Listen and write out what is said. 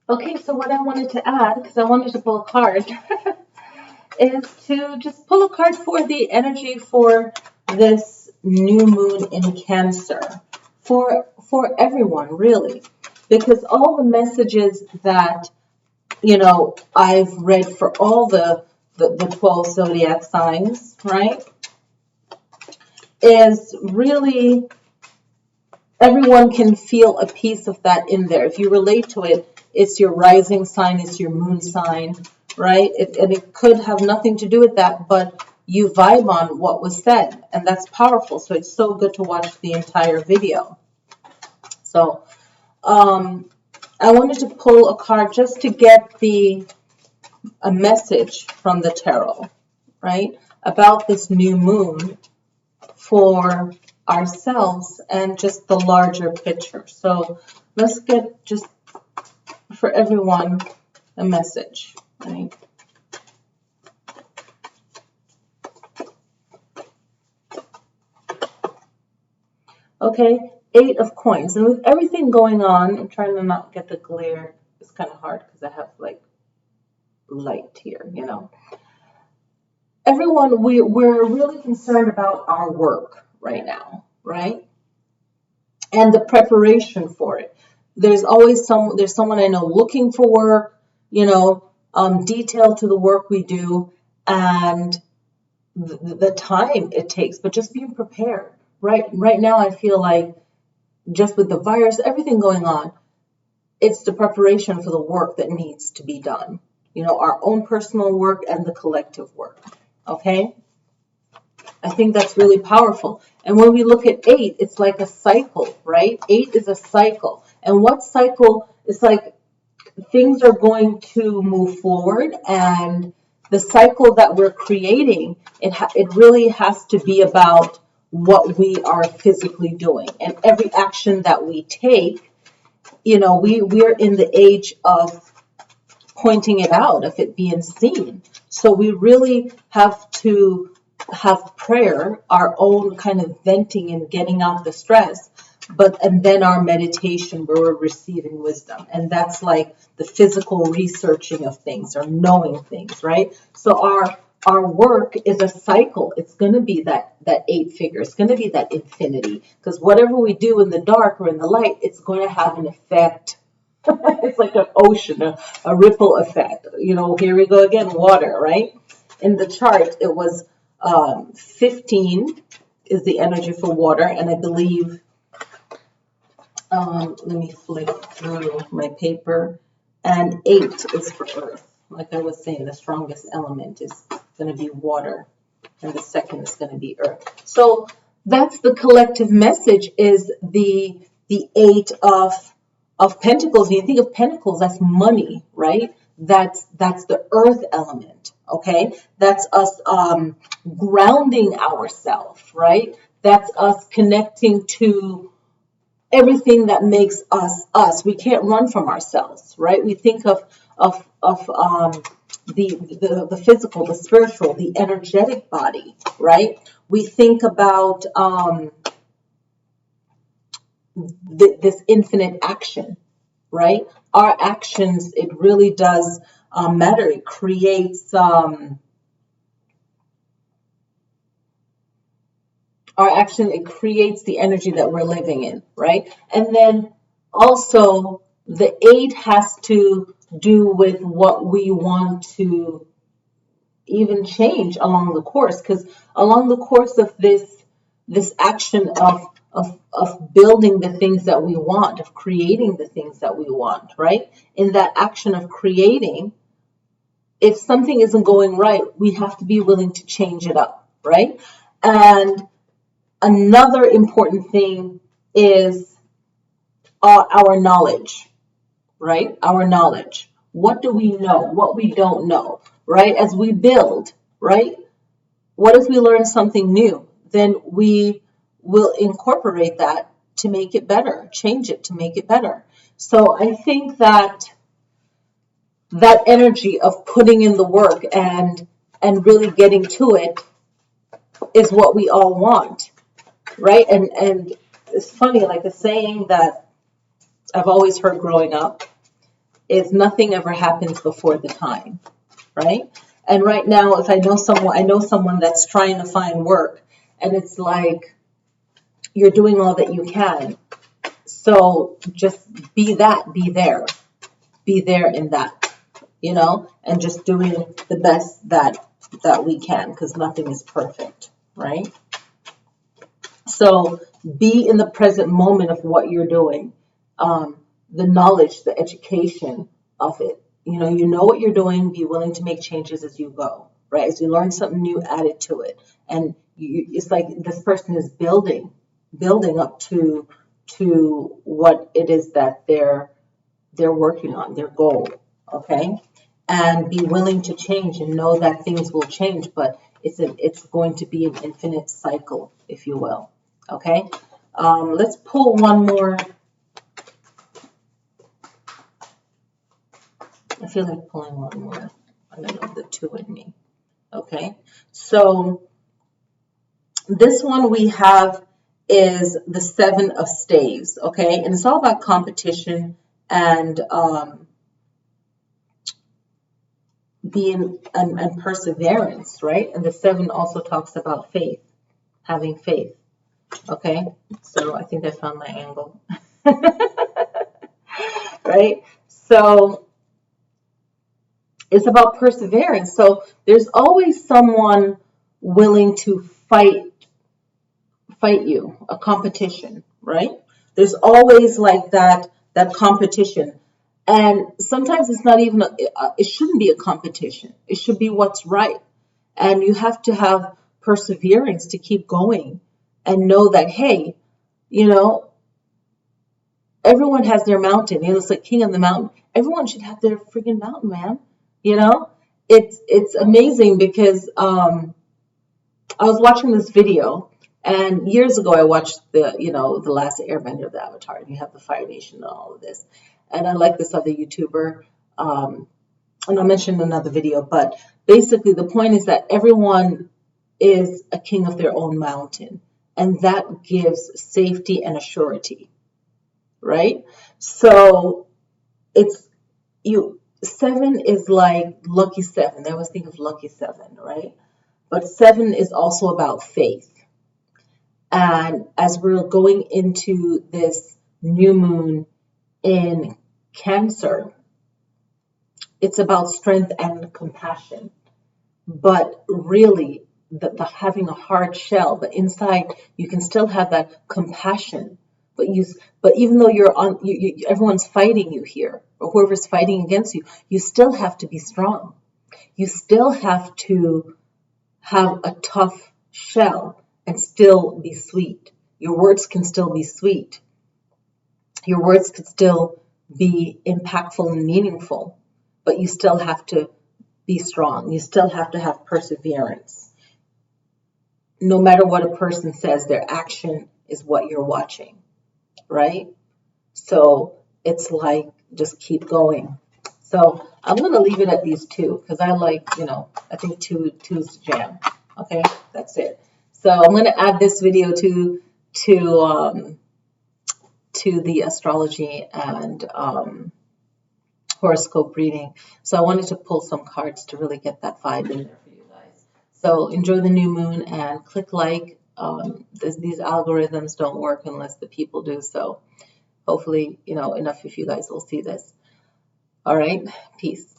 Okay, so what I wanted to add, because I wanted to pull a card, is to just pull a card for the energy for this new moon in Cancer, for everyone really, because all the messages that I've read for all the 12 zodiac signs, right, is really everyone can feel a piece of that in there. If you relate to it, it's your rising sign, it's your moon sign, right? And it could have nothing to do with that, but you vibe on what was said, and that's powerful. So it's so good to watch the entire video. So I wanted to pull a card just to get a message from the tarot, right, about this new moon for ourselves and just the larger picture. So let's get just for everyone a message, right? Okay, 8 of coins. And with everything going on, I'm trying to not get the glare. It's kind of hard because I have like light here, Everyone, we're really concerned about our work right now, right? And the preparation for it. There's someone I know looking for work, detail to the work we do, and the time it takes, but just being prepared. Right now, I feel like just with the virus, everything going on, it's the preparation for the work that needs to be done. Our own personal work and the collective work. Okay? I think that's really powerful. And when we look at 8, it's like a cycle, right? 8 is a cycle. And what cycle is like things are going to move forward, and the cycle that we're creating, it really has to be about what we are physically doing. And every action that we take, we're in the age of pointing it out, of it being seen. So we really have to have prayer, our own kind of venting and getting out the stress, and then our meditation where we're receiving wisdom. And that's like the physical researching of things or knowing things, right? So our work is a cycle. It's going to be that 8 figure. It's going to be that infinity, because whatever we do in the dark or in the light, it's going to have an effect. It's like an ocean, a ripple effect. Here we go again, water, right? In the chart, it was 15 is the energy for water, and I believe, let me flip through my paper, and 8 is for earth. Like I was saying, the strongest element is going to be water, and the second is going to be earth. So that's the collective message, is the 8 of pentacles. When you think of pentacles, that's money, right? That's the earth element, okay? That's us grounding ourselves, right? That's us connecting to everything that makes us us. We can't run from ourselves, right? We think of the physical, the spiritual, the energetic body, right? We think about this infinite action, right? Our actions, it really does matter. It creates it creates the energy that we're living in, right? And then also the 8 has to do with what we want to even change along the course, because along the course of this action of building the things that we want, of creating the things that we want, right? In that action of creating, if something isn't going right, we have to be willing to change it up, right? And another important thing is our knowledge, right? Our knowledge. What do we know? What we don't know, right? As we build, right? What if we learn something new? Then we will incorporate that to make it better, change it to make it better. So I think that energy of putting in the work and really getting to it is what we all want, right? And it's funny, like a saying that I've always heard growing up is nothing ever happens before the time, right? And right now, if I know someone that's trying to find work, and it's like you're doing all that you can. So just be there in that, and just doing the best that we can, because nothing is perfect, right? So be in the present moment of what you're doing, the knowledge, the education of it. You know what you're doing. Be willing to make changes as you go, right? As you learn something new, add it to it. And it's like this person is building up to what it is that they're working on, their goal, okay? And be willing to change and know that things will change, but it's going to be an infinite cycle, if you will, okay? Let's pull one more. I feel like pulling one more. I don't know, the two in me. Okay, so this one we have is the 7 of staves. Okay, and it's all about competition and being and perseverance, right? And the 7 also talks about faith, having faith. Okay, so I think I found my angle. Right? So it's about perseverance. So there's always someone willing to fight you, a competition, right? There's always like that competition. And sometimes it's not even, it shouldn't be a competition. It should be what's right. And you have to have perseverance to keep going and know that, hey, everyone has their mountain. It's like king of the mountain. Everyone should have their freaking mountain, man. It's amazing because I was watching this video, and years ago I watched the Last Airbender, the Avatar, and you have the Fire Nation and all of this. And I like this other YouTuber, and I'll mention another video, but basically the point is that everyone is a king of their own mountain, and that gives safety and a surety, right? So it's 7 is like lucky 7. I always think of lucky 7, right? But 7 is also about faith. And as we're going into this new moon in Cancer, it's about strength and compassion. But really, the having a hard shell, but inside you can still have that compassion. But even though everyone's fighting you here, or whoever's fighting against you, you still have to be strong. You still have to have a tough shell and still be sweet. Your words can still be sweet. Your words could still be impactful and meaningful, but you still have to be strong. You still have to have perseverance. No matter what a person says, their action is what you're watching, right? So it's like, just keep going. So I'm going to leave it at these 2 because I like, I think two's jam. Okay, that's it. So I'm going to add this video to the astrology and horoscope reading. So I wanted to pull some cards to really get that vibe in there for you guys. So enjoy the new moon and click like. These algorithms don't work unless the people do. So hopefully, enough of you guys will see this. All right, peace.